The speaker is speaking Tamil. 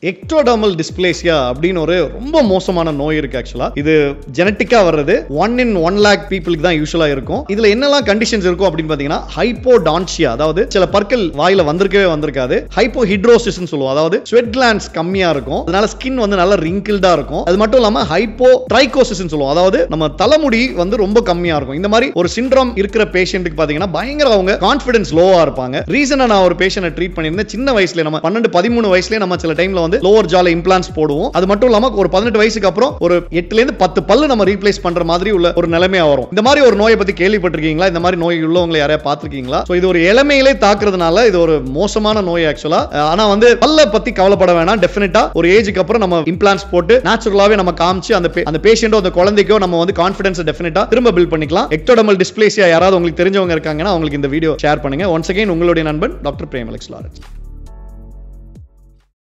எக்டோடர்மல் டிஸ்பிளேசியா அப்படின்னு ஒரு ரொம்ப மோசமான நோய் இருக்கு. ஆக்சுவலா இது ஜெனட்டிக்கா வர்றது 1 in 1 lakh பீப்புளுக்கு தான் யூசுவலா இருக்கும். இதுல என்னெல்லாம் கண்டிஷன்ஸ் இருக்கும் அப்படின்னு பாத்தீங்கன்னா ஹைப்போடான்சியா, அதாவது சில பற்கள் வாயில வந்திருக்காது. ஹைப்போஹிட்ரோசிஸ் சொல்லுவோம், அதாவது ஸ்வெட் கிளாண்ட்ஸ் கம்மியா இருக்கும், அதனால ஸ்கின் வந்து நல்ல ரிங்கிள்டா இருக்கும். அது மட்டும் இல்லாம ஹைப்போட்ரைகோசிஸ் சொல்லுவோம், அதாவது நம்ம தலைமுடி வந்து ரொம்ப கம்மியா இருக்கும். இந்த மாதிரி ஒரு சிண்ட்ரோம் இருக்கிற பேஷண்ட்டுக்கு பாத்தீங்கன்னா பயங்கர அவங்க கான்ஃபிடன்ஸ் லோவா இருப்பாங்க. ரீசனா நான் ஒரு பேஷண்ட்டை ட்ரீட் பண்ணியிருந்தேன். சின்ன வயசுல நம்ம 12-13 வயசுல நம்ம சில டைம்ல வந்து லோவர் ஜால இம்ப்ளான்ட்ஸ் போடுவோம். அது மட்டும் இல்லாம ஒரு 18 வயசுக்கு அப்புறம் ஒரு 8 ல இருந்து 10 பல்லு நம்ம ரீப்ளேஸ் பண்ற மாதிரி உள்ள ஒரு நிலைமையா வரும். இந்த மாதிரி ஒரு நோயை பத்தி கேள்விப்பட்டிருக்கீங்களா? இந்த மாதிரி நோய் உள்ளவங்களை யாரையா பாத்துருக்கீங்களா? சோ இது ஒரு இளமையிலே தாக்குறதுனால இது ஒரு மோசமான நோய் ஆக்சுவலா. ஆனா வந்து பல்ல பத்தி கவலைப்பட வேணாம். டெஃபினட்டா ஒரு ஏஜுக்கு அப்புறம் நம்ம இம்ப்ளான்ட்ஸ் போட்டு நேச்சுரலாவே நம்ம காமிச்சு அந்த பேஷண்டோ அந்த குழந்தைக்கோ நம்ம வந்து கான்ஃபிடன்ஸ் டெஃபினட்டா திரும்ப பில்ட் பண்ணிக்கலாம். எக்டோடர்மல் டிஸ்பிளேசியா யாராவது உங்களுக்கு தெரிஞ்சவங்க இருக்காங்கன்னா அவங்களுக்கு இந்த வீடியோ ஷேர் பண்ணுங்க. ஒன்ஸ் அகைன் உங்களுடைய நண்பன் டாக்டர் பிரேம் அலெக்ஸ் லாரன்ஸ்.